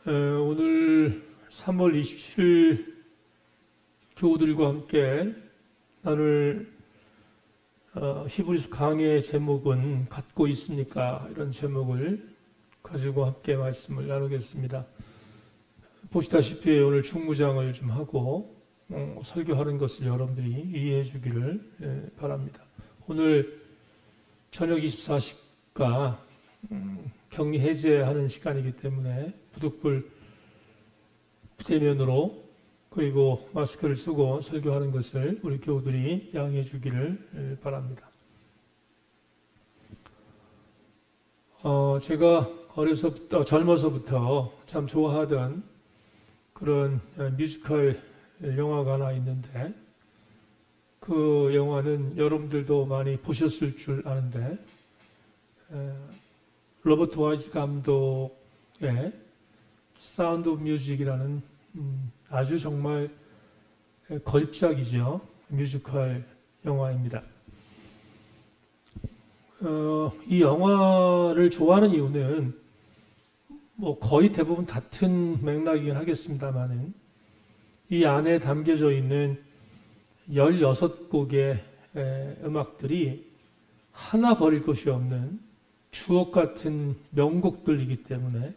오늘 3월 27일 교우들과 함께 나눌 히브리서 강해의 제목은 갖고 있습니까? 이런 제목을 가지고 함께 말씀을 나누겠습니다. 보시다시피 오늘 중무장을 좀 하고 설교하는 것을 여러분들이 이해해 주기를 바랍니다. 오늘 저녁 24시가 격리 해제하는 시간이기 때문에 부득불 대면으로 그리고 마스크를 쓰고 설교하는 것을 우리 교우들이 양해해 주기를 바랍니다. 제가 젊어서부터 참 좋아하던 그런 뮤지컬 영화가 하나 있는데 그 영화는 여러분들도 많이 보셨을 줄 아는데 로버트 와이즈 감독의 사운드 오브 뮤직이라는 아주 정말 걸작이죠. 뮤지컬 영화입니다. 이 영화를 좋아하는 이유는 거의 대부분 같은 맥락이긴 하겠습니다만은 이 안에 담겨져 있는 16곡의 음악들이 하나 버릴 것이 없는 주옥 같은 명곡들이기 때문에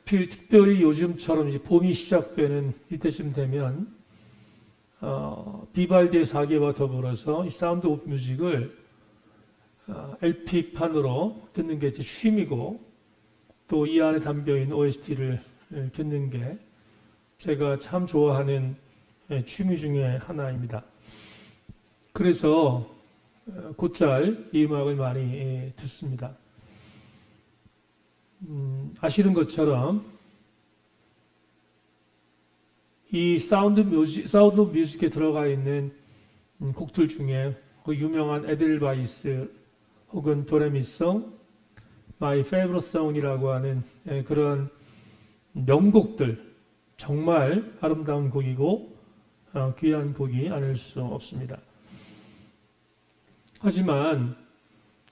특별히 요즘처럼 이제 봄이 시작되는 이때쯤 되면 비발디의 사계와 더불어서 이 사운드 오브 뮤직을 LP판으로 듣는 게 제 취미고 또 이 안에 담겨있는 OST를 듣는 게 제가 참 좋아하는 취미 중에 하나입니다. 그래서 곧잘 이 음악을 많이 듣습니다. 아시는 것처럼 이 사운드 뮤직에 들어가 있는 곡들 중에 그 유명한 에델바이스 혹은 도레미송, My Favorite Song이라고 하는 그런 명곡들 정말 아름다운 곡이고 귀한 곡이 아닐 수 없습니다. 하지만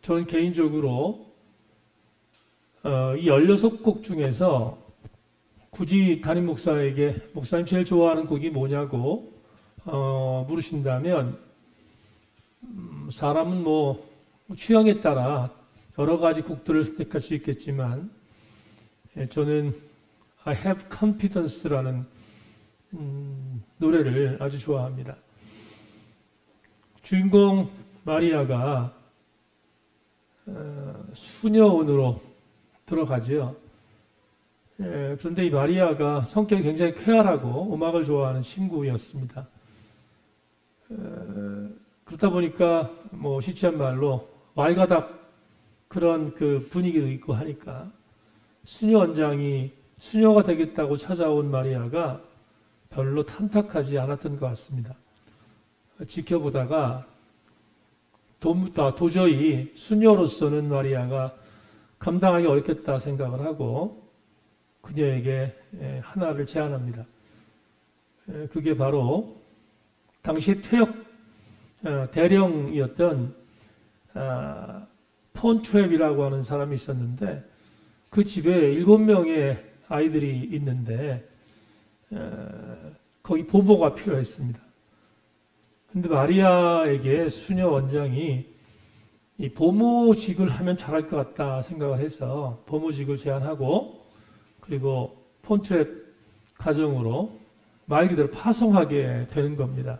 저는 개인적으로 이 16곡 중에서 굳이 담임 목사에게 목사님 제일 좋아하는 곡이 뭐냐고 물으신다면 사람은 취향에 따라 여러 가지 곡들을 선택할 수 있겠지만 저는 I Have Confidence라는 노래를 아주 좋아합니다. 주인공 마리아가 수녀원으로 들어가죠. 그런데 이 마리아가 성격이 굉장히 쾌활하고 음악을 좋아하는 친구였습니다. 그러다 보니까 시치한 말로 왈가닥 그런 그 분위기도 있고 하니까 수녀 원장이 수녀가 되겠다고 찾아온 마리아가 별로 탐탁하지 않았던 것 같습니다. 지켜보다가 도저히 수녀로서는 마리아가 감당하기 어렵겠다 생각을 하고 그녀에게 하나를 제안합니다. 그게 바로 당시 대령이었던 폰트랩이라고 하는 사람이 있었는데 그 집에 7명의 아이들이 있는데 거기 보모가 필요했습니다. 근데 마리아에게 수녀 원장이 이 보모직을 하면 잘할 것 같다 생각을 해서 보모직을 제안하고 그리고 폰트랩 가정으로 말 그대로 파송하게 되는 겁니다.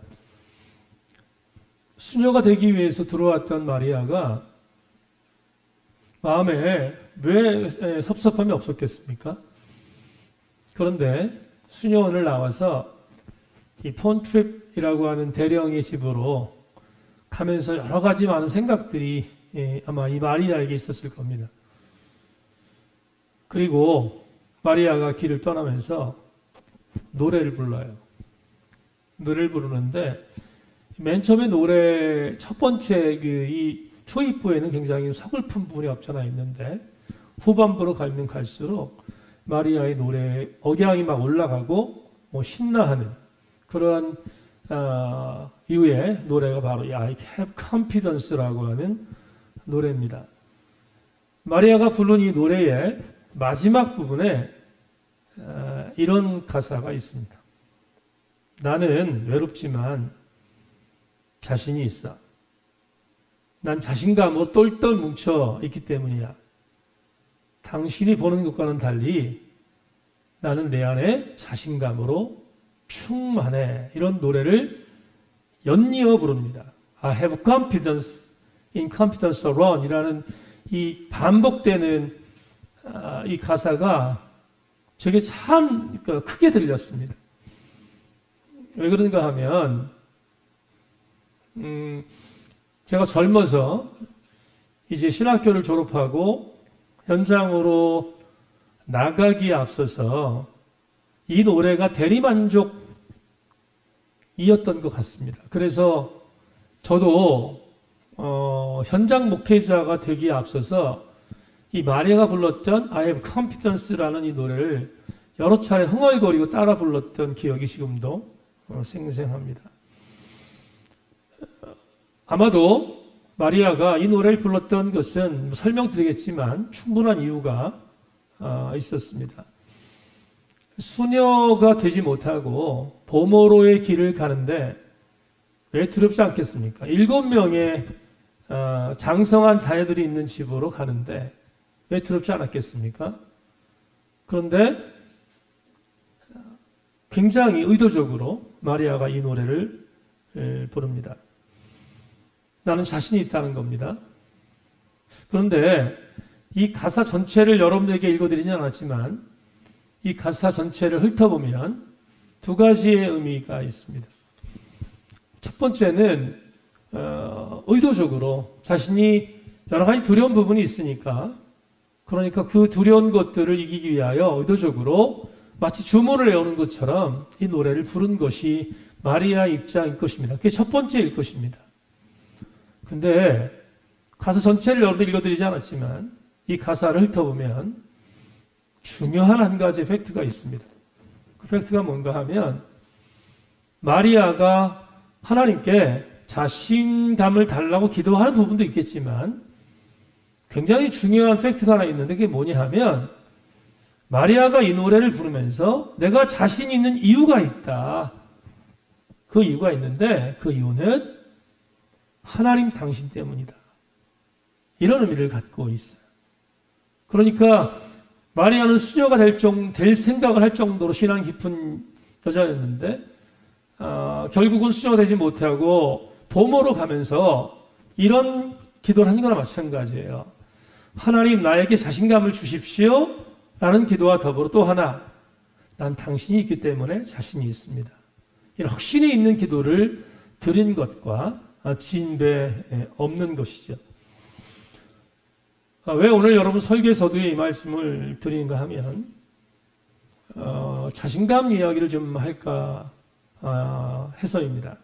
수녀가 되기 위해서 들어왔던 마리아가 마음에 왜 섭섭함이 없었겠습니까? 그런데 수녀원을 나와서 이 폰트랩이라고 하는 대령의 집으로 가면서 여러 가지 많은 생각들이 아마 이 마리아에게 있었을 겁니다. 그리고 마리아가 길을 떠나면서 노래를 불러요. 노래를 부르는데 맨 처음에 노래 첫 번째 이 초입부에는 굉장히 서글픈 부분이 없잖아 있는데 후반부로 가면 갈수록 마리아의 노래 억양이 막 올라가고 신나하는 그런 이후에 노래가 바로 I Have Confidence라고 하는 노래입니다. 마리아가 부른 이 노래에 마지막 부분에 이런 가사가 있습니다. 나는 외롭지만 자신이 있어. 난 자신감으로 똘똘 뭉쳐 있기 때문이야. 당신이 보는 것과는 달리 나는 내 안에 자신감으로 충만해. 이런 노래를 연이어 부릅니다. I have confidence in confidence alone 이라는 이 반복되는 이 가사가 저게 참 크게 들렸습니다. 왜 그런가 하면 제가 젊어서 이제 신학교를 졸업하고 현장으로 나가기에 앞서서 이 노래가 대리만족이었던 것 같습니다. 그래서 저도 현장 목회자가 되기에 앞서서 이 마리아가 불렀던 I have confidence라는 이 노래를 여러 차례 흥얼거리고 따라 불렀던 기억이 지금도 생생합니다. 아마도 마리아가 이 노래를 불렀던 것은 설명드리겠지만 충분한 이유가 있었습니다. 수녀가 되지 못하고 보모로의 길을 가는데 왜 두렵지 않겠습니까? 7명의 장성한 자녀들이 있는 집으로 가는데 왜 두렵지 않았겠습니까? 그런데 굉장히 의도적으로 마리아가 이 노래를 부릅니다. 나는 자신이 있다는 겁니다. 그런데 이 가사 전체를 여러분들에게 읽어드리진 않았지만 이 가사 전체를 훑어보면 두 가지의 의미가 있습니다. 첫 번째는 의도적으로 자신이 여러 가지 두려운 부분이 있으니까 그러니까 그 두려운 것들을 이기기 위하여 의도적으로 마치 주문을 외우는 것처럼 이 노래를 부른 것이 마리아 입장일 것입니다. 그게 첫 번째일 것입니다. 근데 가사 전체를 여러분들 읽어드리지 않았지만 이 가사를 훑어보면 중요한 한 가지 팩트가 있습니다. 그 팩트가 뭔가 하면 마리아가 하나님께 자신감을 달라고 기도하는 부분도 있겠지만 굉장히 중요한 팩트가 하나 있는데 그게 뭐냐 하면 마리아가 이 노래를 부르면서 내가 자신 있는 이유가 있다. 그 이유가 있는데 그 이유는 하나님 당신 때문이다. 이런 의미를 갖고 있어요. 그러니까 마리아는 수녀가 될 생각을 할 정도로 신앙 깊은 여자였는데 결국은 수녀가 되지 못하고 보모로 가면서 이런 기도를 한 거나 마찬가지예요. 하나님 나에게 자신감을 주십시오 라는 기도와 더불어 또 하나 난 당신이 있기 때문에 자신이 있습니다. 이런 확신이 있는 기도를 드린 것과 진배 없는 것이죠. 왜 오늘 여러분 설계 서두에 이 말씀을 드리는가 하면 자신감 이야기를 좀 할까 해서입니다.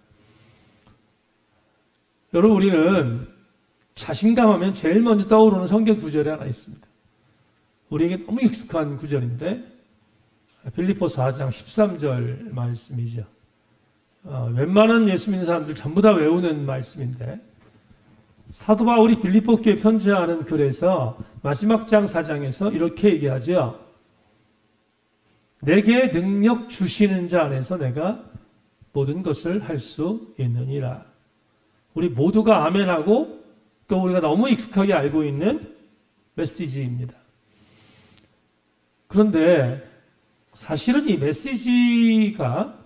여러분 우리는 자신감 하면 제일 먼저 떠오르는 성경 구절이 하나 있습니다. 우리에게 너무 익숙한 구절인데 빌립보서 4장 13절 말씀이죠. 웬만한 예수 믿는 사람들 전부 다 외우는 말씀인데 사도 바울이 빌립보 교회에 편지하는 글에서 마지막 장 4장에서 이렇게 얘기하죠. 내게 능력 주시는 자 안에서 내가 모든 것을 할 수 있느니라. 우리 모두가 아멘하고 또 우리가 너무 익숙하게 알고 있는 메시지입니다. 그런데 사실은 이 메시지가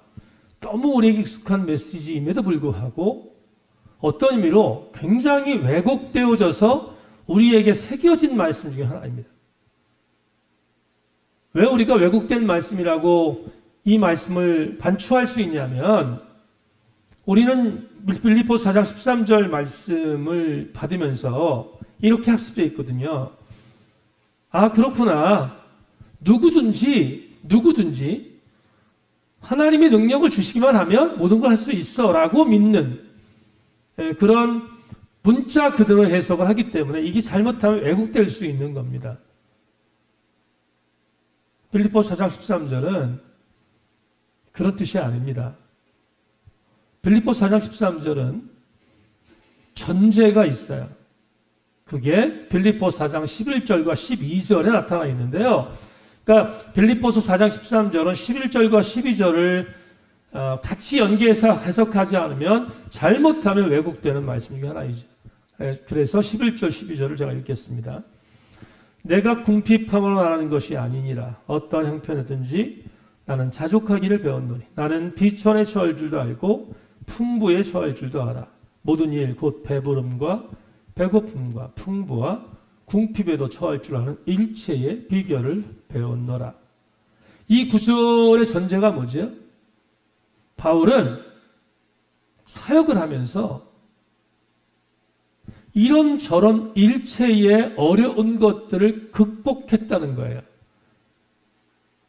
너무 우리에게 익숙한 메시지임에도 불구하고 어떤 의미로 굉장히 왜곡되어져서 우리에게 새겨진 말씀 중에 하나입니다. 왜 우리가 왜곡된 말씀이라고 이 말씀을 반추할 수 있냐면 우리는 빌립보 4장 13절 말씀을 받으면서 이렇게 학습되어 있거든요. 아 그렇구나. 누구든지 하나님의 능력을 주시기만 하면 모든 걸 할 수 있어 라고 믿는 그런 문자 그대로 해석을 하기 때문에 이게 잘못하면 왜곡될 수 있는 겁니다. 빌립보 4장 13절은 그런 뜻이 아닙니다. 빌립보 4장 13절은 전제가 있어요. 그게 빌립보서 4장 11절과 12절에 나타나 있는데요. 그러니까 빌립보서 4장 13절은 11절과 12절을 같이 연계해서 해석하지 않으면 잘못하면 왜곡되는 말씀 중에 하나이죠. 그래서 11절, 12절을 제가 읽겠습니다. 내가 궁핍함으로 말하는 것이 아니니라. 어떠한 형편이든지 나는 자족하기를 배웠노니 나는 비천에 처할 줄도 알고 풍부에 처할 줄도 알아. 모든 일 곧 배부름과 배고픔과 풍부와 궁핍에도 처할 줄 아는 일체의 비결을 배웠노라. 이 구절의 전제가 뭐죠? 바울은 사역을 하면서 이런저런 일체의 어려운 것들을 극복했다는 거예요.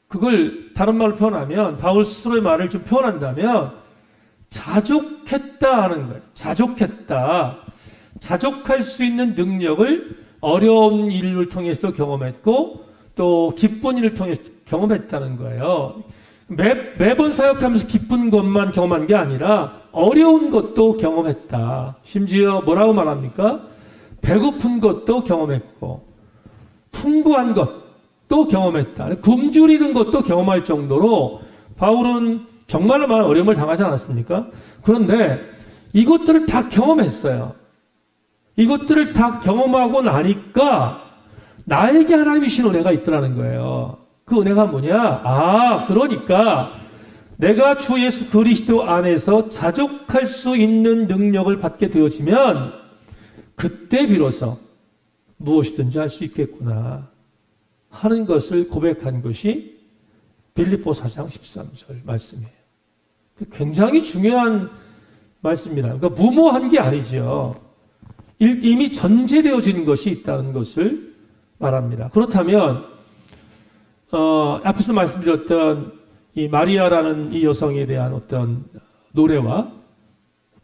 그걸 다른 말로 표현하면, 바울 스스로의 말을 좀 표현한다면 자족했다 하는 거예요. 자족했다. 자족할 수 있는 능력을 어려운 일을 통해서도 경험했고 또 기쁜 일을 통해서 경험했다는 거예요. 매번 사역하면서 기쁜 것만 경험한 게 아니라 어려운 것도 경험했다. 심지어 뭐라고 말합니까? 배고픈 것도 경험했고 풍부한 것도 경험했다. 굶주리는 것도 경험할 정도로 바울은 정말로 많은 어려움을 당하지 않았습니까? 그런데 이것들을 다 경험했어요. 이것들을 다 경험하고 나니까 나에게 하나님이 주신 은혜가 있더라는 거예요. 그 은혜가 뭐냐? 그러니까 내가 주 예수 그리스도 안에서 자족할 수 있는 능력을 받게 되어지면 그때 비로소 무엇이든지 할 수 있겠구나 하는 것을 고백한 것이 빌립보서 4장 13절 말씀이에요. 굉장히 중요한 말씀입니다. 그러니까 무모한 게 아니죠. 이미 전제되어진 것이 있다는 것을 말합니다. 그렇다면 앞에서 말씀드렸던 이 마리아라는 이 여성에 대한 어떤 노래와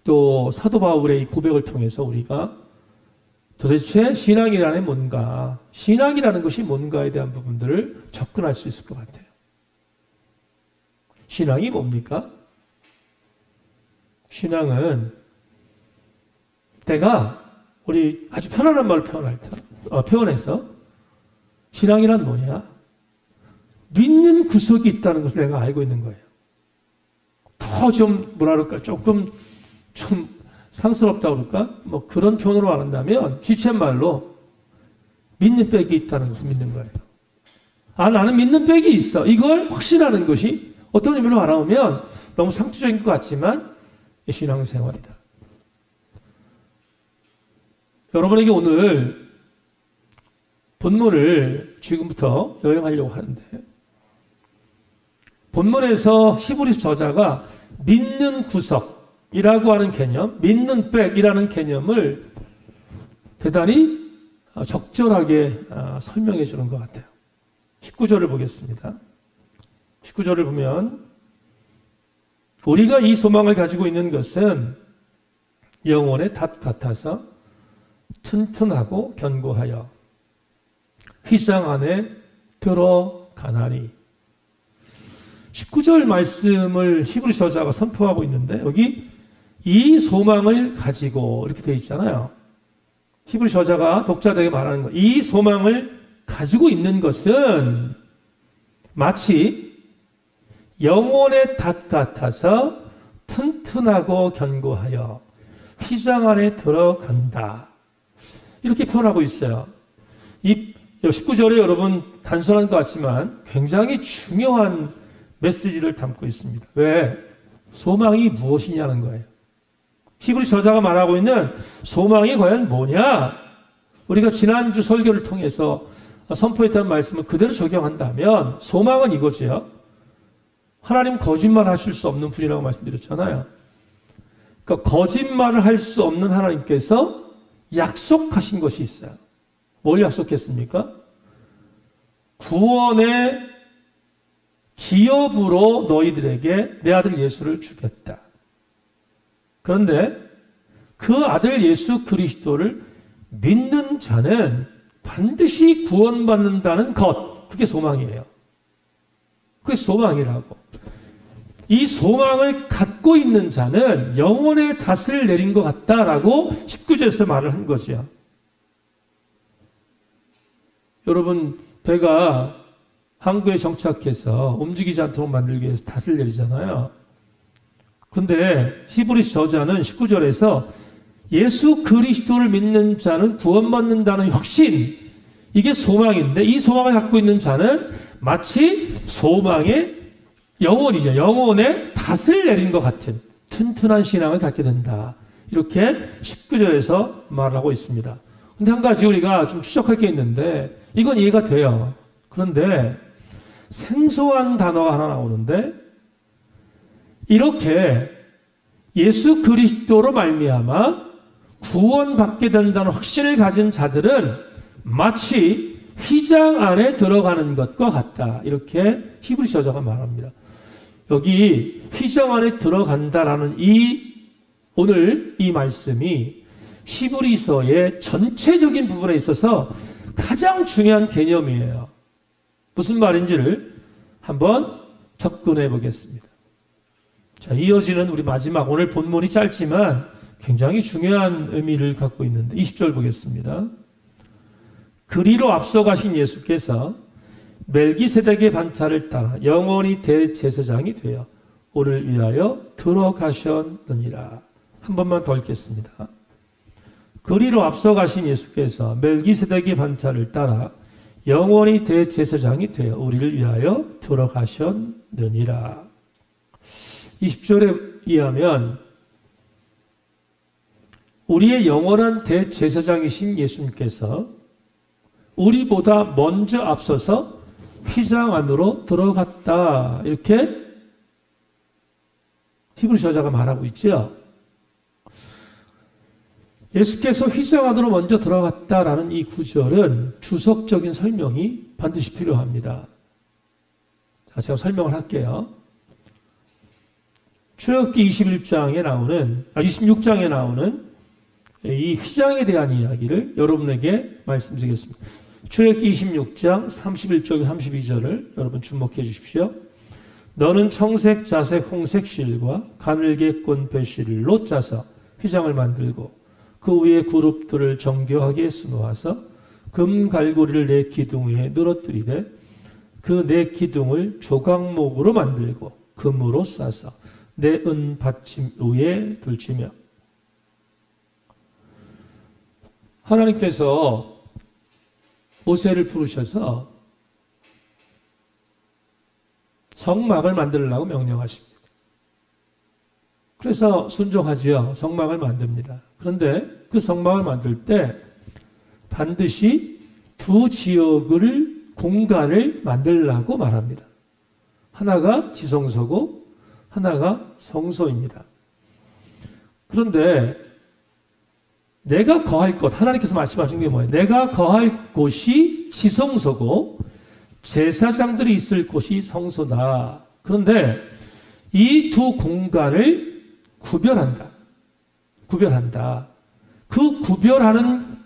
또 사도 바울의 이 고백을 통해서 우리가 도대체 신앙이라는 뭔가, 신앙이라는 것이 뭔가에 대한 부분들을 접근할 수 있을 것 같아요. 신앙이 뭡니까? 신앙은 내가 우리 아주 편안한 말을 표현해서 신앙이란 뭐냐? 믿는 구석이 있다는 것을 내가 알고 있는 거예요. 더 좀 뭐랄까 조금 좀 상스럽다 그럴까? 뭐 그런 표현으로 말한다면 시쳇말로 믿는 백이 있다는 것을 믿는 거예요. 나는 믿는 백이 있어. 이걸 확신하는 것이 어떤 의미로 알아보면 너무 상투적인 것 같지만 신앙생활이다. 여러분에게 오늘 본문을 지금부터 여행하려고 하는데 본문에서 히브리서 저자가 믿는 구석이라고 하는 개념, 믿는 백이라는 개념을 대단히 적절하게 설명해 주는 것 같아요. 19절을 보겠습니다. 19절을 보면 우리가 이 소망을 가지고 있는 것은 영혼의 닷 같아서 튼튼하고 견고하여 휘장 안에 들어가나니. 19절 말씀을 히브리서 저자가 선포하고 있는데 여기 이 소망을 가지고 이렇게 되어 있잖아요. 히브리서 저자가 독자들에게 말하는 거, 이 소망을 가지고 있는 것은 마치 영혼의 닷 같아서 튼튼하고 견고하여 휘장 안에 들어간다. 이렇게 표현하고 있어요. 이 19절에 여러분 단순한 것 같지만 굉장히 중요한 메시지를 담고 있습니다. 왜? 소망이 무엇이냐는 거예요. 히브리 저자가 말하고 있는 소망이 과연 뭐냐? 우리가 지난주 설교를 통해서 선포했던 말씀을 그대로 적용한다면 소망은 이거지요. 하나님 거짓말 하실 수 없는 분이라고 말씀드렸잖아요. 그러니까 거짓말을 할 수 없는 하나님께서 약속하신 것이 있어요. 뭘 약속했습니까? 구원의 기업으로 너희들에게 내 아들 예수를 주겠다. 그런데 그 아들 예수 그리스도를 믿는 자는 반드시 구원받는다는 것, 그게 소망이에요. 그게 소망이라고. 이 소망을 갖고 있는 자는 영혼의 닷을 내린 것 같다라고 19절에서 말을 한 거죠. 여러분 배가 항구에 정착해서 움직이지 않도록 만들기 위해서 닷을 내리잖아요. 근데 히브리서 저자는 19절에서 예수 그리스도를 믿는 자는 구원받는다는 확신, 이게 소망인데 이 소망을 갖고 있는 자는 마치 소망의 영혼이죠. 영혼에 닷을 내린 것 같은 튼튼한 신앙을 갖게 된다. 이렇게 19절에서 말하고 있습니다. 근데 한 가지 우리가 좀 추적할 게 있는데 이건 이해가 돼요. 그런데 생소한 단어가 하나 나오는데 이렇게 예수 그리스도로 말미암아 구원받게 된다는 확신을 가진 자들은 마치 휘장 안에 들어가는 것과 같다. 이렇게 히브리서 저자가 말합니다. 여기 휘장 안에 들어간다라는 오늘 이 말씀이 히브리서의 전체적인 부분에 있어서 가장 중요한 개념이에요. 무슨 말인지를 한번 접근해 보겠습니다. 자, 이어지는 우리 마지막, 오늘 본문이 짧지만 굉장히 중요한 의미를 갖고 있는데 20절 보겠습니다. 그리로 앞서가신 예수께서 멜기세덱의 반차를 따라 영원히 대제사장이 되어 우리를 위하여 들어가셨느니라. 한 번만 더 읽겠습니다. 그리로 앞서가신 예수께서 멜기세덱의 반차를 따라 영원히 대제사장이 되어 우리를 위하여 들어가셨느니라. 20절에 의하면 우리의 영원한 대제사장이신 예수님께서 우리보다 먼저 앞서서 휘장 안으로 들어갔다. 이렇게 히브리서 저자가 말하고 있죠. 예수께서 휘장 안으로 먼저 들어갔다라는 이 구절은 주석적인 설명이 반드시 필요합니다. 자, 제가 설명을 할게요. 출애굽기 26장에 나오는 이 휘장에 대한 이야기를 여러분에게 말씀드리겠습니다. 출애굽기 26장 31절 32절을 여러분 주목해 주십시오. 너는 청색, 자색, 홍색 실과 가늘게 꼰 배실로 짜서 휘장을 만들고 그 위에 그룹들을 정교하게 수놓아서 금 갈고리를 내 기둥 위에 늘어뜨리되 그 내 기둥을 조각목으로 만들고 금으로 싸서 내 은 받침 위에 둘치며. 하나님께서 모세를 부르셔서 성막을 만들라고 명령하십니다. 그래서 순종하지요. 성막을 만듭니다. 그런데 그 성막을 만들 때 반드시 두 공간을 만들라고 말합니다. 하나가 지성소고 하나가 성소입니다. 그런데 내가 거할 것, 하나님께서 말씀하신 게 뭐예요? 내가 거할 곳이 지성소고 제사장들이 있을 곳이 성소다. 그런데 이 두 공간을 구별한다. 그 구별하는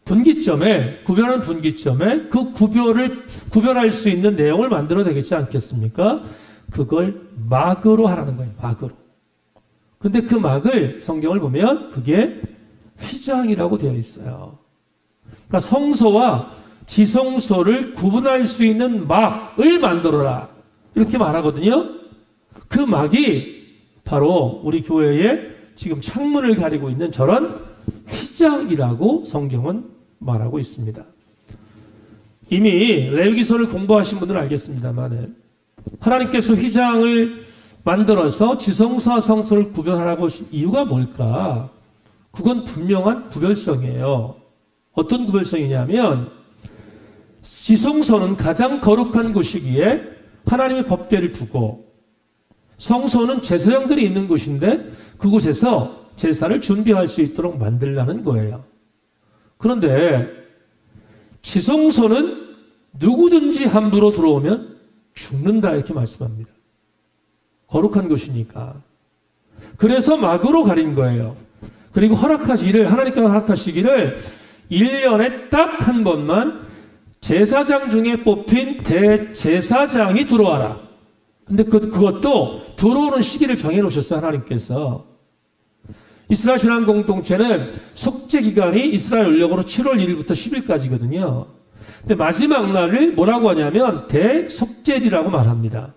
분기점에 그 구별할 수 있는 내용을 만들어야 되겠지 않겠습니까? 그걸 막으로 하라는 거예요. 막으로. 근데 그 막을 성경을 보면 그게 휘장이라고 되어 있어요. 그러니까 성소와 지성소를 구분할 수 있는 막을 만들어라. 이렇게 말하거든요. 그 막이 바로 우리 교회에 지금 창문을 가리고 있는 저런 휘장이라고 성경은 말하고 있습니다. 이미 레위기서를 공부하신 분들은 알겠습니다만 하나님께서 휘장을 만들어서 지성소와 성소를 구별하라고 하신 이유가 뭘까? 그건 분명한 구별성이에요. 어떤 구별성이냐면 지성소는 가장 거룩한 곳이기에 하나님의 법궤를 두고 성소는 제사장들이 있는 곳인데 그곳에서 제사를 준비할 수 있도록 만들라는 거예요. 그런데 지성소는 누구든지 함부로 들어오면 죽는다 이렇게 말씀합니다. 거룩한 곳이니까. 그래서 막으로 가린 거예요. 그리고 하나님께서 허락하시기를 1년에 딱 한 번만 제사장 중에 뽑힌 대제사장이 들어와라. 근데 그것도 들어오는 시기를 정해놓으셨어요. 하나님께서. 이스라엘 신앙 공동체는 속죄 기간이 이스라엘 연력으로 7월 1일부터 10일까지거든요. 근데 마지막 날을 뭐라고 하냐면 대속죄일이라고 말합니다.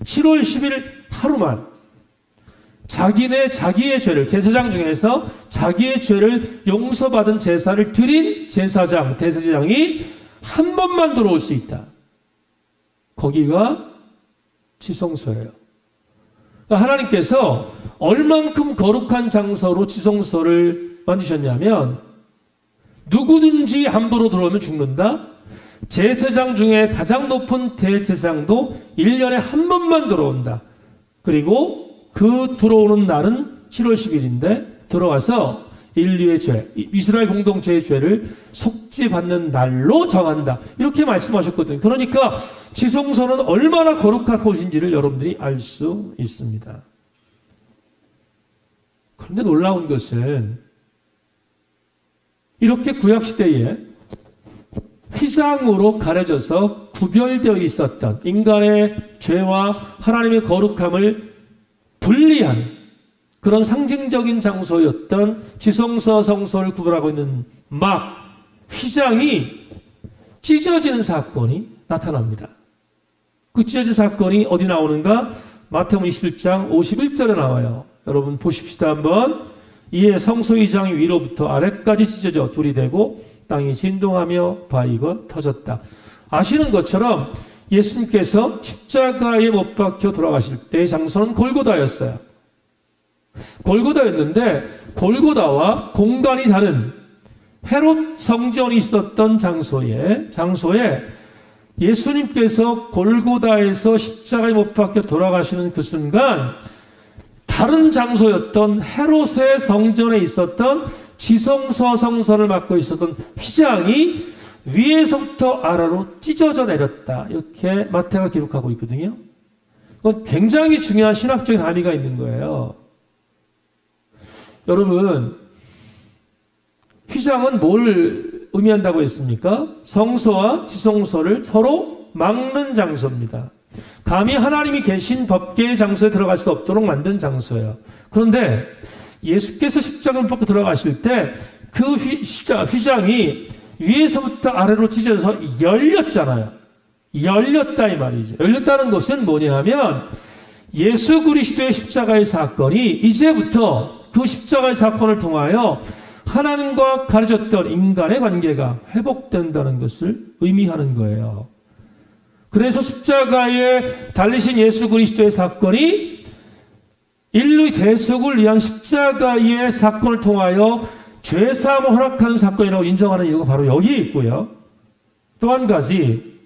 7월 10일 하루만 자기의 죄를, 제사장 중에서 자기의 죄를 용서받은 제사를 드린 제사장, 대제사장이 한 번만 들어올 수 있다. 거기가 지성소예요. 그러니까 하나님께서 얼만큼 거룩한 장소로 지성소를 만드셨냐면 누구든지 함부로 들어오면 죽는다. 제사장 중에 가장 높은 대제사장도 1년에 한 번만 들어온다. 그리고 그 들어오는 날은 7월 10일인데 들어와서 인류의 죄, 이스라엘 공동체의 죄를 속죄받는 날로 정한다. 이렇게 말씀하셨거든요. 그러니까 지성소는 얼마나 거룩한 곳인지를 여러분들이 알 수 있습니다. 그런데 놀라운 것은 이렇게 구약시대에 휘장으로 가려져서 구별되어 있었던 인간의 죄와 하나님의 거룩함을 분리한 그런 상징적인 장소였던 지성소 성소를 구별하고 있는 막 휘장이 찢어지는 사건이 나타납니다. 그 찢어진 사건이 어디 나오는가? 마태복음 21장 51절에 나와요. 여러분 보십시다 한번. 이에 성소 휘장이 위로부터 아래까지 찢어져 둘이 되고 땅이 진동하며 바위가 터졌다. 아시는 것처럼 예수님께서 십자가에 못 박혀 돌아가실 때의 장소는 골고다였어요. 골고다였는데 골고다와 공간이 다른 헤롯 성전이 있었던 장소에 예수님께서 골고다에서 십자가에 못 박혀 돌아가시는 그 순간 다른 장소였던 헤롯의 성전에 있었던 지성소 성전을 맡고 있었던 휘장이 위에서부터 아래로 찢어져 내렸다. 이렇게 마태가 기록하고 있거든요. 그건 굉장히 중요한 신학적인 함의가 있는 거예요. 여러분, 휘장은 뭘 의미한다고 했습니까? 성소와 지성소를 서로 막는 장소입니다. 감히 하나님이 계신 법궤의 장소에 들어갈 수 없도록 만든 장소예요. 그런데 예수께서 십자가를 벗고 들어가실 때 그 휘장이 위에서부터 아래로 찢어져서 열렸잖아요. 열렸다 이 말이죠. 열렸다는 것은 뭐냐 하면 예수 그리스도의 십자가의 사건이 이제부터 그 십자가의 사건을 통하여 하나님과 가려졌던 인간의 관계가 회복된다는 것을 의미하는 거예요. 그래서 십자가에 달리신 예수 그리스도의 사건이 인류 대속을 위한 십자가의 사건을 통하여 죄사함을 허락하는 사건이라고 인정하는 이유가 바로 여기에 있고요. 또 한 가지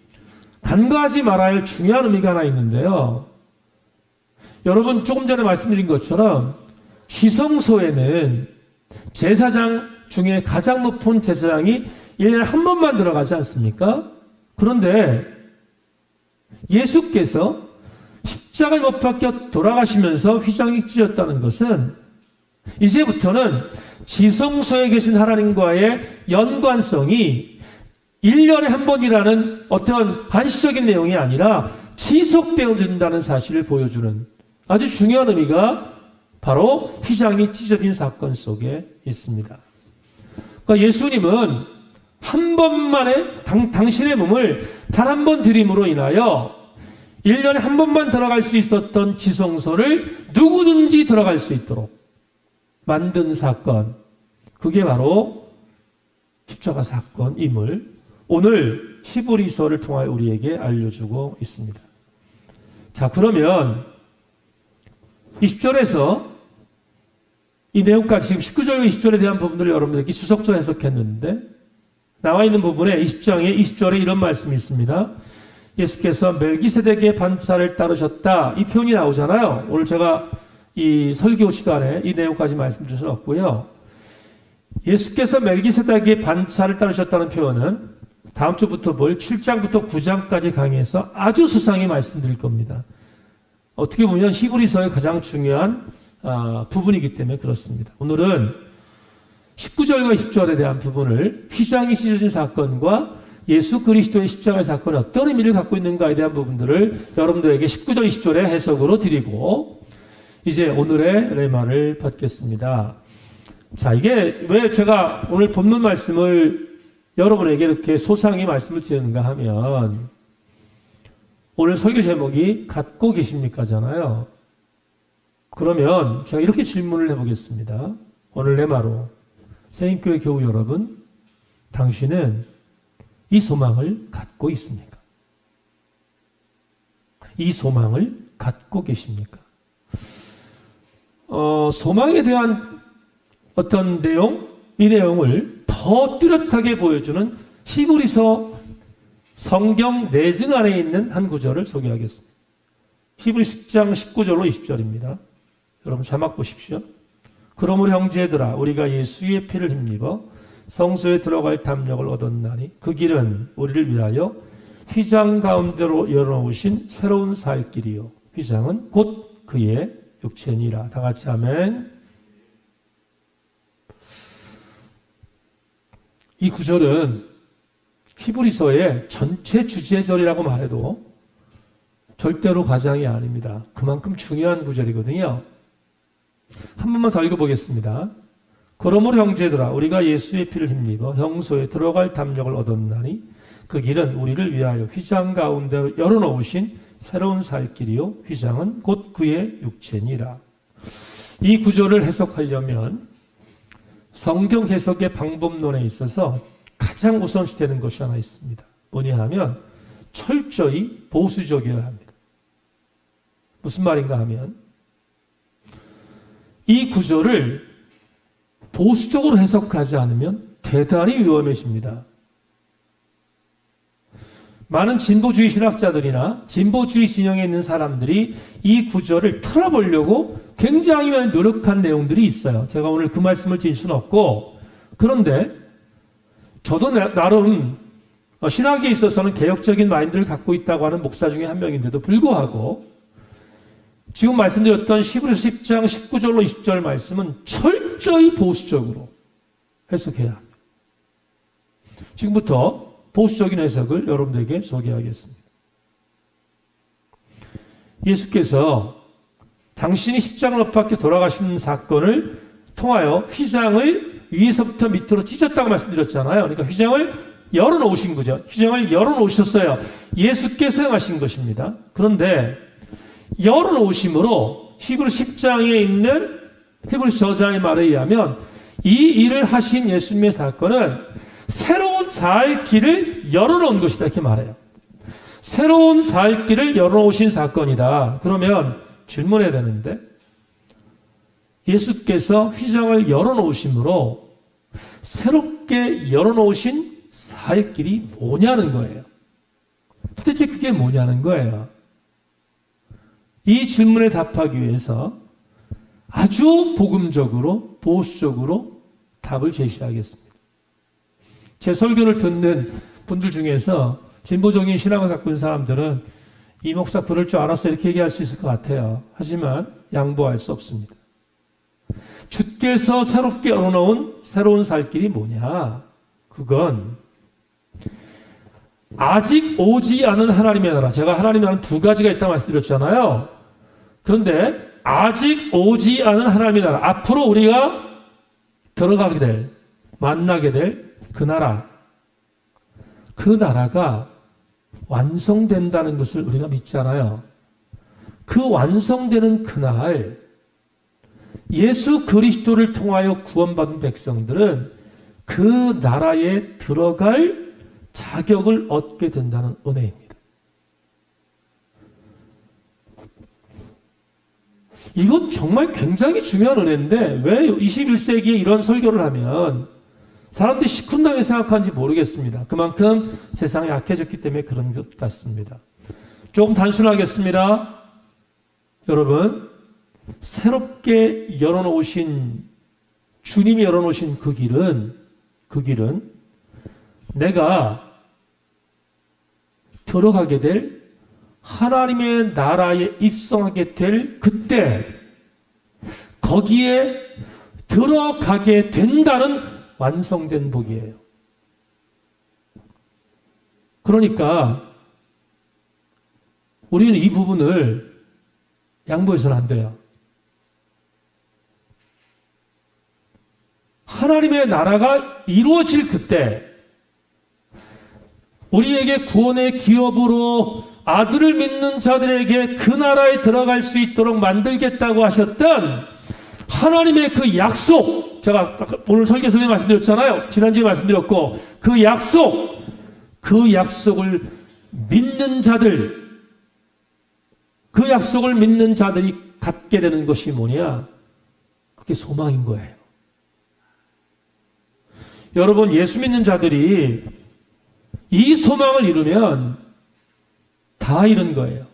간과하지 말아야 할 중요한 의미가 하나 있는데요. 여러분 조금 전에 말씀드린 것처럼 지성소에는 제사장 중에 가장 높은 제사장이 1년에 한 번만 들어가지 않습니까? 그런데 예수께서 십자가에 못 박혀 돌아가시면서 휘장이 찢어졌다는 것은 이제부터는 지성소에 계신 하나님과의 연관성이 1년에 한 번이라는 어떤 한시적인 내용이 아니라 지속되어진다는 사실을 보여주는 아주 중요한 의미가 바로 휘장이 찢어진 사건 속에 있습니다. 그러니까 예수님은 한 번만에 당신의 몸을 단 한 번 드림으로 인하여 1년에 한 번만 들어갈 수 있었던 지성소를 누구든지 들어갈 수 있도록 만든 사건, 그게 바로 십자가 사건임을 오늘 히브리서를 통하여 우리에게 알려주고 있습니다. 자, 그러면 20절에서 이 내용까지 지금 19절과 20절에 대한 부분들을 여러분들에게 주석적으로 해석했는데 나와 있는 부분에 20장에 20절에 이런 말씀이 있습니다. 예수께서 멜기세덱의 반차를 따르셨다. 이 표현이 나오잖아요. 오늘 제가 이 설교 시간에 이 내용까지 말씀드렸고요. 예수께서 멜기세덱의 반차를 따르셨다는 표현은 다음 주부터 볼 7장부터 9장까지 강의에서 아주 수상히 말씀드릴 겁니다. 어떻게 보면 히브리서의 가장 중요한 부분이기 때문에 그렇습니다. 오늘은 19절과 20절에 대한 부분을 휘장이 찢어진 사건과 예수 그리스도의 십자가의 사건이 어떤 의미를 갖고 있는가에 대한 부분들을 여러분들에게 19절, 20절의 해석으로 드리고 이제 오늘의 레마를 받겠습니다. 자, 이게 왜 제가 오늘 본문 말씀을 여러분에게 이렇게 소상히 말씀을 드리는가 하면 오늘 설교 제목이 갖고 계십니까잖아요. 그러면 제가 이렇게 질문을 해보겠습니다. 오늘 내마로 세인교회 교우 여러분, 당신은 이 소망을 갖고 있습니까? 이 소망을 갖고 계십니까? 소망에 대한 어떤 내용, 이 내용을 더 뚜렷하게 보여주는 히브리서 성경 내증 안에 있는 한 구절을 소개하겠습니다. 히브리 10장 19절로 20절입니다. 여러분 자막 보십시오. 그러므로 형제들아 우리가 예수의 피를 힘입어 성소에 들어갈 담력을 얻었나니 그 길은 우리를 위하여 휘장 가운데로 열어놓으신 새로운 살 길이요 휘장은 곧 그의 육체니라. 다 같이 아멘. 이 구절은 히브리서의 전체 주제절이라고 말해도 절대로 과장이 아닙니다. 그만큼 중요한 구절이거든요. 한 번만 더 읽어보겠습니다. 그러므로 형제들아 우리가 예수의 피를 힘입어 성소에 들어갈 담력을 얻었나니 그 길은 우리를 위하여 휘장 가운데 열어놓으신 새로운 살 길이요 휘장은 곧 그의 육체니라. 이 구절을 해석하려면 성경 해석의 방법론에 있어서 가장 우선시되는 것이 하나 있습니다. 뭐냐 하면 철저히 보수적이어야 합니다. 무슨 말인가 하면 이 구절을 보수적으로 해석하지 않으면 대단히 위험해집니다. 많은 진보주의 신학자들이나 진보주의 진영에 있는 사람들이 이 구절을 틀어보려고 굉장히 많이 노력한 내용들이 있어요. 제가 오늘 그 말씀을 드릴 수는 없고, 그런데 저도 나름 신학에 있어서는 개혁적인 마인드를 갖고 있다고 하는 목사 중에 한 명인데도 불구하고 지금 말씀드렸던 히브리서 10장 19절로 20절 말씀은 철저히 보수적으로 해석해야 합니다. 지금부터 보수적인 해석을 여러분들에게 소개하겠습니다. 예수께서 당신이 십자가 못 박혀 돌아가시는 사건을 통하여 휘장을 위에서부터 밑으로 찢었다고 말씀드렸잖아요. 그러니까 휘장을 열어놓으신 거죠. 휘장을 열어놓으셨어요. 예수께서 행하신 것입니다. 그런데 열어놓으심으로 히브리 10장에 있는 히브리 저자의 말에 의하면 이 일을 하신 예수님의 사건은 새로운 살 길을 열어놓은 것이다 이렇게 말해요. 새로운 살 길을 열어놓으신 사건이다. 그러면 질문해야 되는데 예수께서 휘장을 열어놓으심으로 새롭게 열어놓으신 살 길이 뭐냐는 거예요. 도대체 그게 뭐냐는 거예요. 이 질문에 답하기 위해서 아주 복음적으로 보수적으로 답을 제시하겠습니다. 제 설교를 듣는 분들 중에서 진보적인 신앙을 갖고 있는 사람들은 이 목사 그럴 줄 알았어 이렇게 얘기할 수 있을 것 같아요. 하지만 양보할 수 없습니다. 주께서 새롭게 열어놓은 새로운 살 길이 뭐냐? 그건 아직 오지 않은 하나님의 나라. 제가 하나님의 나라는 두 가지가 있다고 말씀드렸잖아요. 그런데 아직 오지 않은 하나님의 나라. 앞으로 우리가 들어가게 될, 만나게 될 그 나라. 그 나라가 완성된다는 것을 우리가 믿잖아요. 그 완성되는 그날 예수 그리스도를 통하여 구원받은 백성들은 그 나라에 들어갈 자격을 얻게 된다는 은혜입니다. 이건 정말 굉장히 중요한 은혜인데 왜 21세기에 이런 설교를 하면 사람들이 시큰둥하게 생각하는지 모르겠습니다. 그만큼 세상이 약해졌기 때문에 그런 것 같습니다. 조금 단순하겠습니다. 여러분, 새롭게 열어놓으신 주님이 열어놓으신 그 길은 내가 들어가게 될 하나님의 나라에 입성하게 될 그때 거기에 들어가게 된다는 완성된 복이에요. 그러니까 우리는 이 부분을 양보해서는 안 돼요. 하나님의 나라가 이루어질 그때 우리에게 구원의 기업으로 아들을 믿는 자들에게 그 나라에 들어갈 수 있도록 만들겠다고 하셨던 하나님의 그 약속, 제가 오늘 설교 속에 말씀드렸잖아요. 지난주에 말씀드렸고, 그 약속을 믿는 자들, 그 약속을 믿는 자들이 갖게 되는 것이 뭐냐? 그게 소망인 거예요. 여러분, 예수 믿는 자들이 이 소망을 이루면 다 이룬 거예요.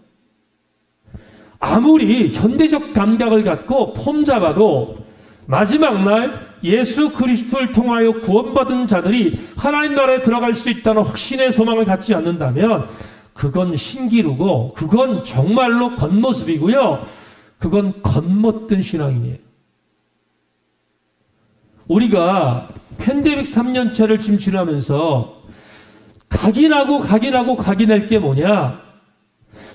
아무리 현대적 감각을 갖고 폼 잡아도 마지막 날 예수 그리스도를 통하여 구원받은 자들이 하나님 나라에 들어갈 수 있다는 확신의 소망을 갖지 않는다면 그건 신기루고 그건 정말로 겉모습이고요. 그건 겉멋든 신앙이에요. 우리가 팬데믹 3년차를 지금 지나면서 각인할 게 뭐냐?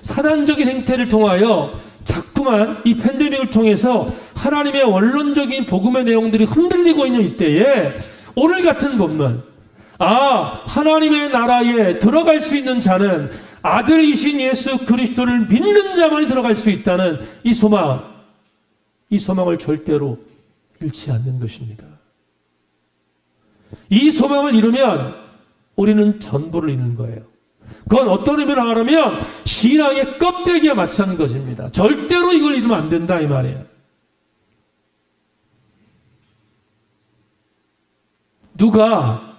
사단적인 행태를 통하여 자꾸만 이 팬데믹을 통해서 하나님의 원론적인 복음의 내용들이 흔들리고 있는 이때에 오늘 같은 본문, 하나님의 나라에 들어갈 수 있는 자는 아들이신 예수 그리스도를 믿는 자만이 들어갈 수 있다는 이 소망을 절대로 잃지 않는 것입니다. 이 소망을 이루면 우리는 전부를 잃는 거예요. 그건 어떤 의미로 말하면 신앙의 껍데기에 맞추는 것입니다. 절대로 이걸 잃으면 안 된다 이 말이에요. 누가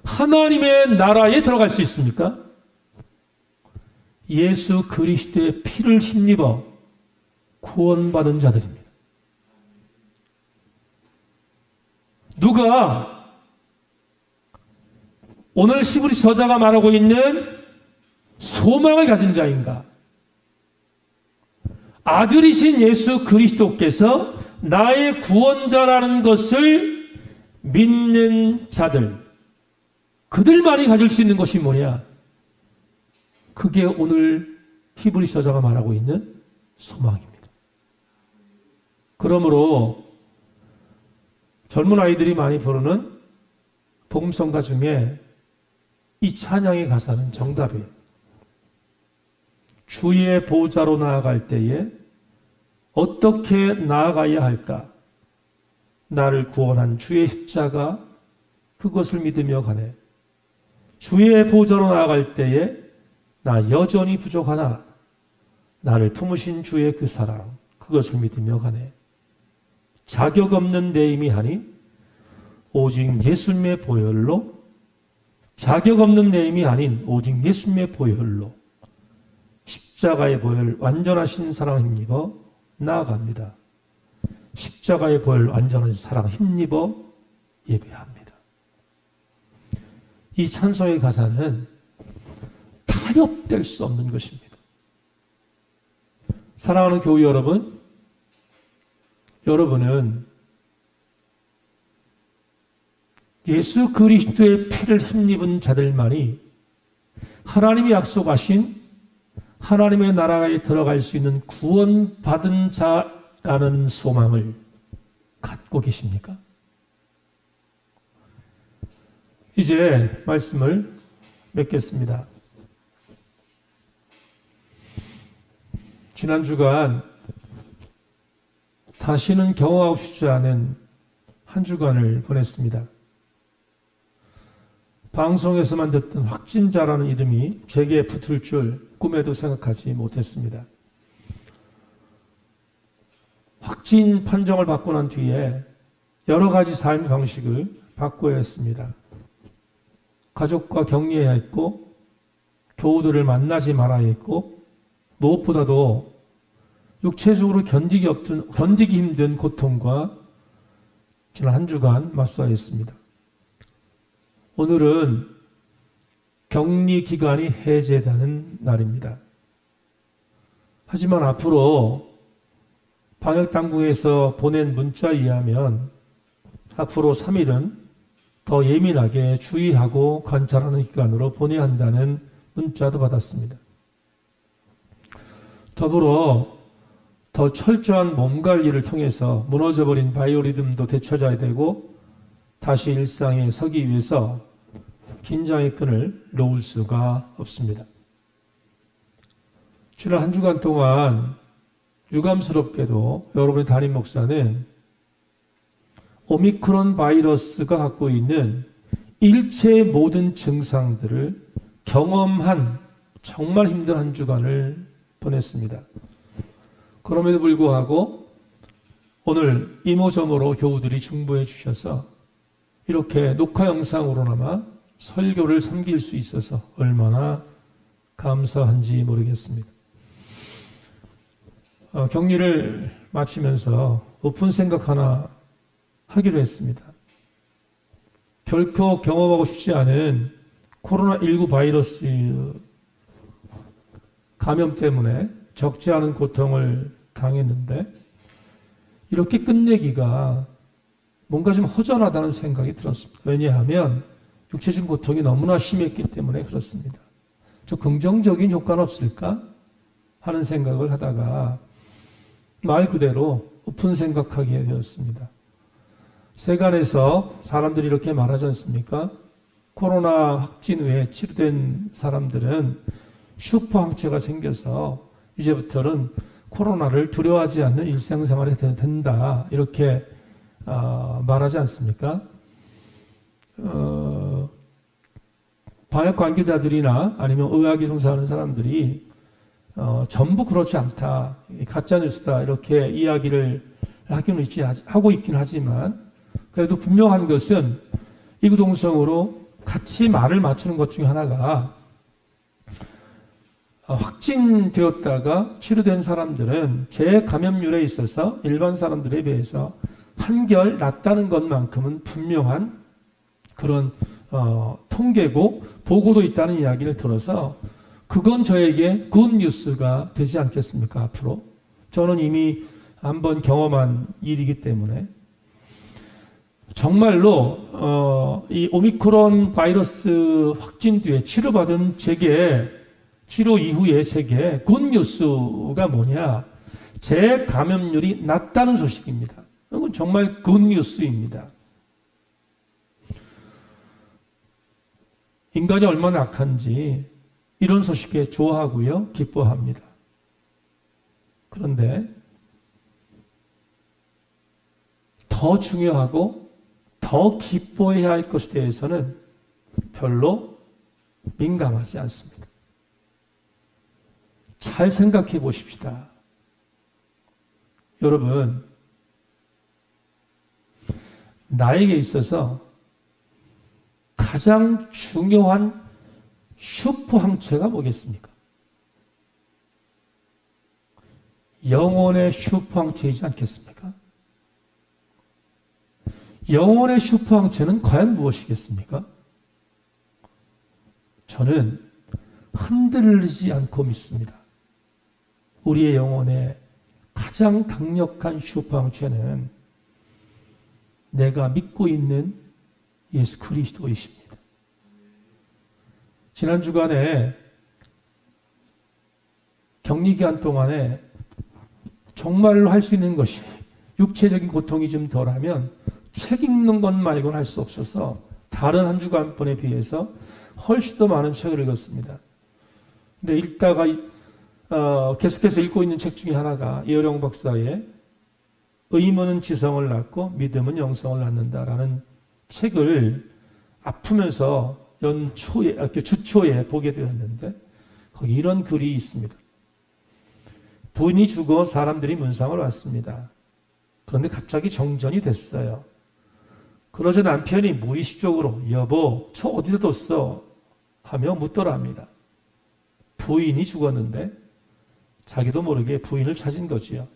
하나님의 나라에 들어갈 수 있습니까? 예수 그리스도의 피를 힘입어 구원받은 자들입니다. 누가 오늘 히브리 저자가 말하고 있는 소망을 가진 자인가? 아들이신 예수 그리스도께서 나의 구원자라는 것을 믿는 자들, 그들만이 가질 수 있는 것이 뭐냐? 그게 오늘 히브리 저자가 말하고 있는 소망입니다. 그러므로 젊은 아이들이 많이 부르는 복음성가 중에 이 찬양의 가사는 정답이에요. 주의 보좌로 나아갈 때에 어떻게 나아가야 할까? 나를 구원한 주의 십자가 그것을 믿으며 가네. 주의 보좌로 나아갈 때에 나 여전히 부족하나 나를 품으신 주의 그 사랑 그것을 믿으며 가네. 자격 없는 내 힘이 하니 오직 예수님의 보혈로, 자격 없는 내 힘이 아닌 오직 예수님의 보혈로 십자가의 보혈 완전하신 사랑 힘입어 나아갑니다. 십자가의 보혈 완전한 사랑 힘입어 예배합니다. 이 찬송의 가사는 타협될 수 없는 것입니다. 사랑하는 교우 여러분, 여러분은 예수 그리스도의 피를 힘입은 자들만이 하나님이 약속하신 하나님의 나라에 들어갈 수 있는 구원받은 자라는 소망을 갖고 계십니까? 이제 말씀을 맺겠습니다. 지난 주간 다시는 경험하고 싶지 않은 한 주간을 보냈습니다. 방송에서만 듣던 확진자라는 이름이 제게 붙을 줄 꿈에도 생각하지 못했습니다. 확진 판정을 받고 난 뒤에 여러 가지 삶 방식을 바꿔야 했습니다. 가족과 격리해야 했고, 교우들을 만나지 말아야 했고, 무엇보다도 육체적으로 견디기 힘든 고통과 지난 한 주간 맞서야 했습니다. 오늘은 격리 기간이 해제되는 날입니다. 하지만 앞으로 방역당국에서 보낸 문자에 의하면 앞으로 3일은 더 예민하게 주의하고 관찰하는 기간으로 보내야 한다는 문자도 받았습니다. 더불어 더 철저한 몸관리를 통해서 무너져버린 바이오리듬도 되찾아야 되고 다시 일상에 서기 위해서 긴장의 끈을 놓을 수가 없습니다. 지난 한 주간 동안 유감스럽게도 여러분의 담임 목사는 오미크론 바이러스가 갖고 있는 일체의 모든 증상들을 경험한 정말 힘든 한 주간을 보냈습니다. 그럼에도 불구하고 오늘 이모저모로 교우들이 중보해 주셔서 이렇게 녹화 영상으로나마 설교를 섬길 수 있어서 얼마나 감사한지 모르겠습니다. 격리를 마치면서 엎은 생각 하나 하기로 했습니다. 결코 경험하고 싶지 않은 코로나19 바이러스 감염 때문에 적지 않은 고통을 당했는데 이렇게 끝내기가 뭔가 좀 허전하다는 생각이 들었습니다. 왜냐하면 육체적인 고통이 너무나 심했기 때문에 그렇습니다. 좀 긍정적인 효과는 없을까 하는 생각을 하다가 말 그대로 엎은 생각하게 되었습니다. 세간에서 사람들이 이렇게 말하지 않습니까? 코로나 확진 후에 치료된 사람들은 슈퍼 항체가 생겨서 이제부터는 코로나를 두려워하지 않는 일상생활이 된다. 이렇게 말하지 않습니까? 방역 관계자들이나 아니면 의학에 종사하는 사람들이 전부 그렇지 않다. 가짜뉴스다. 이렇게 이야기를 하고 있긴 하지만 그래도 분명한 것은 이구동성으로 같이 말을 맞추는 것 중에 하나가 확진되었다가 치료된 사람들은 재감염률에 있어서 일반 사람들에 비해서 한결 낮다는 것만큼은 분명한 그런 통계고 보고도 있다는 이야기를 들어서 그건 저에게 굿뉴스가 되지 않겠습니까? 앞으로 저는 이미 한번 경험한 일이기 때문에 정말로 이 오미크론 바이러스 확진 뒤에 치료받은 제게 치료 이후에 제게 굿뉴스가 뭐냐? 재감염률이 낮다는 소식입니다. 이건 정말 굿뉴스입니다. 인간이 얼마나 악한지 이런 소식에 좋아하고요, 기뻐합니다. 그런데 더 중요하고 더 기뻐해야 할 것에 대해서는 별로 민감하지 않습니다. 잘 생각해 보십시다. 여러분, 나에게 있어서 가장 중요한 슈퍼 항체가 뭐겠습니까? 영혼의 슈퍼 항체이지 않겠습니까? 영혼의 슈퍼 항체는 과연 무엇이겠습니까? 저는 흔들리지 않고 믿습니다. 우리의 영혼의 가장 강력한 슈퍼 항체는 내가 믿고 있는 예수 그리스도이십니다. 지난 주간에 격리 기간 동안에 정말로 할 수 있는 것이 육체적인 고통이 좀 덜하면 책 읽는 것 말고는 할 수 없어서 다른 한 주간번에 비해서 훨씬 더 많은 책을 읽었습니다. 근데 읽다가 계속해서 읽고 있는 책 중에 하나가 이어령 박사의 의문은 지성을 낳고 믿음은 영성을 낳는다라는 책을 아프면서 주초에 보게 되었는데 거기 이런 글이 있습니다. 부인이 죽어 사람들이 문상을 왔습니다. 그런데 갑자기 정전이 됐어요. 그러자 남편이 무의식적으로 여보 저 어디다 뒀어? 하며 묻더랍니다. 부인이 죽었는데 자기도 모르게 부인을 찾은 거지요.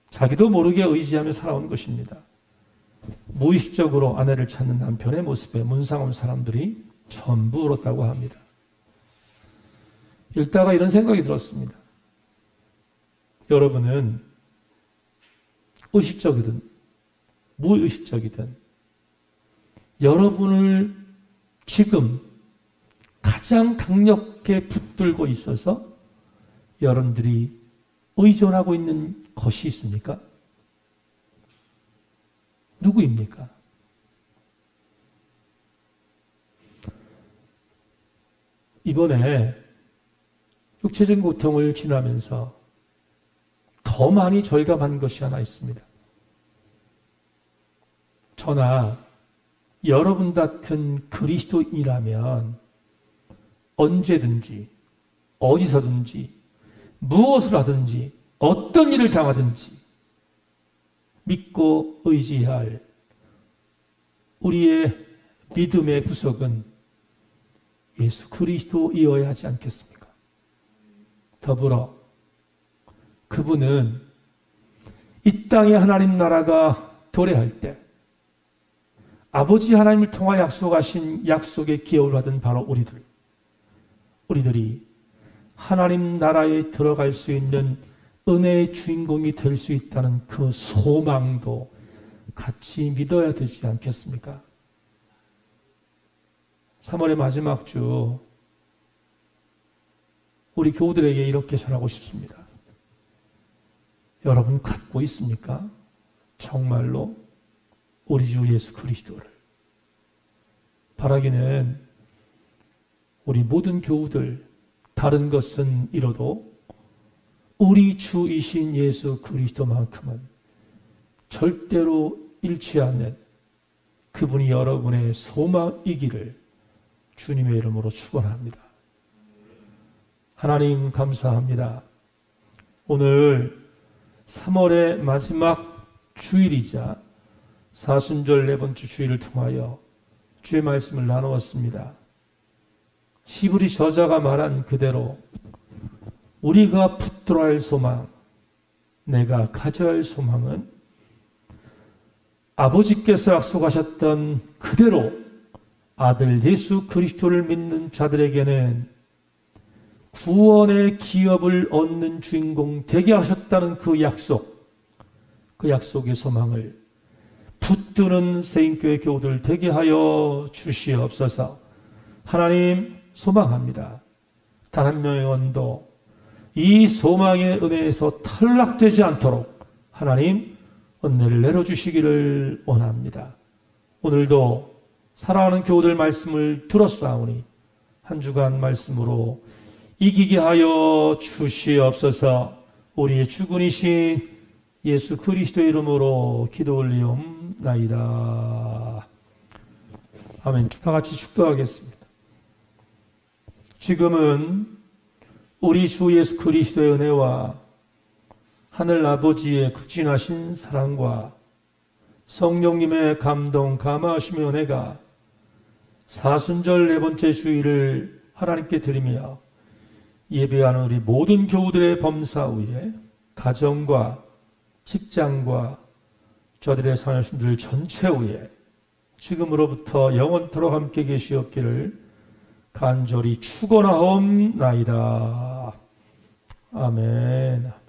자기도 모르게 의지하며 살아온 것입니다. 무의식적으로 아내를 찾는 남편의 모습에 문상 온 사람들이 전부 울었다고 합니다. 읽다가 이런 생각이 들었습니다. 여러분은 의식적이든 무의식적이든 여러분을 지금 가장 강력하게 붙들고 있어서 여러분들이 의존하고 있는 것이 있습니까? 누구입니까? 이번에 육체적인 고통을 지나면서 더 많이 절감한 것이 하나 있습니다. 저나 여러분 같은 그리스도인이라면 언제든지 어디서든지 무엇을 하든지 어떤 일을 당하든지 믿고 의지할 우리의 믿음의 구석은 예수 그리스도이어야 하지 않겠습니까? 더불어 그분은 이 땅에 하나님 나라가 도래할 때 아버지 하나님을 통하여 약속하신 약속의 기업을 받은 바로 우리들이 하나님 나라에 들어갈 수 있는 은혜의 주인공이 될 수 있다는 그 소망도 같이 믿어야 되지 않겠습니까? 3월의 마지막 주 우리 교우들에게 이렇게 전하고 싶습니다. 여러분 갖고 있습니까? 정말로 우리 주 예수 그리스도를. 바라기는 우리 모든 교우들 다른 것은 잃어도 우리 주이신 예수 그리스도만큼은 절대로 잃지 않는 그분이 여러분의 소망이기를 주님의 이름으로 축원합니다. 하나님 감사합니다. 오늘 3월의 마지막 주일이자 사순절 네 번째 주일을 통하여 주의 말씀을 나누었습니다. 히브리 저자가 말한 그대로 우리가 붙들어야 할 소망, 내가 가져야 할 소망은 아버지께서 약속하셨던 그대로 아들 예수 그리스도를 믿는 자들에게는 구원의 기업을 얻는 주인공 되게 하셨다는 그 약속의 소망을 붙드는 세인교회 교우들 되게 하여 주시옵소서. 하나님 소망합니다. 단 한 명의 원도 이 소망의 은혜에서 탈락되지 않도록 하나님 은혜를 내려주시기를 원합니다. 오늘도 사랑하는 교우들 말씀을 들었사오니 한 주간 말씀으로 이기게 하여 주시옵소서. 우리의 주군이신 예수 그리스도의 이름으로 기도 올리옵나이다. 아멘. 다 같이 축도하겠습니다. 지금은 우리 주 예수 그리스도의 은혜와 하늘 아버지의 극진하신 사랑과 성령님의 감동, 감화하심의 은혜가 사순절 네 번째 주일을 하나님께 드리며 예배하는 우리 모든 교우들의 범사 위에 가정과 직장과 저들의 자녀들 전체 위에 지금으로부터 영원토록 함께 계시옵기를 간절히 축원하옵나이다. 아멘.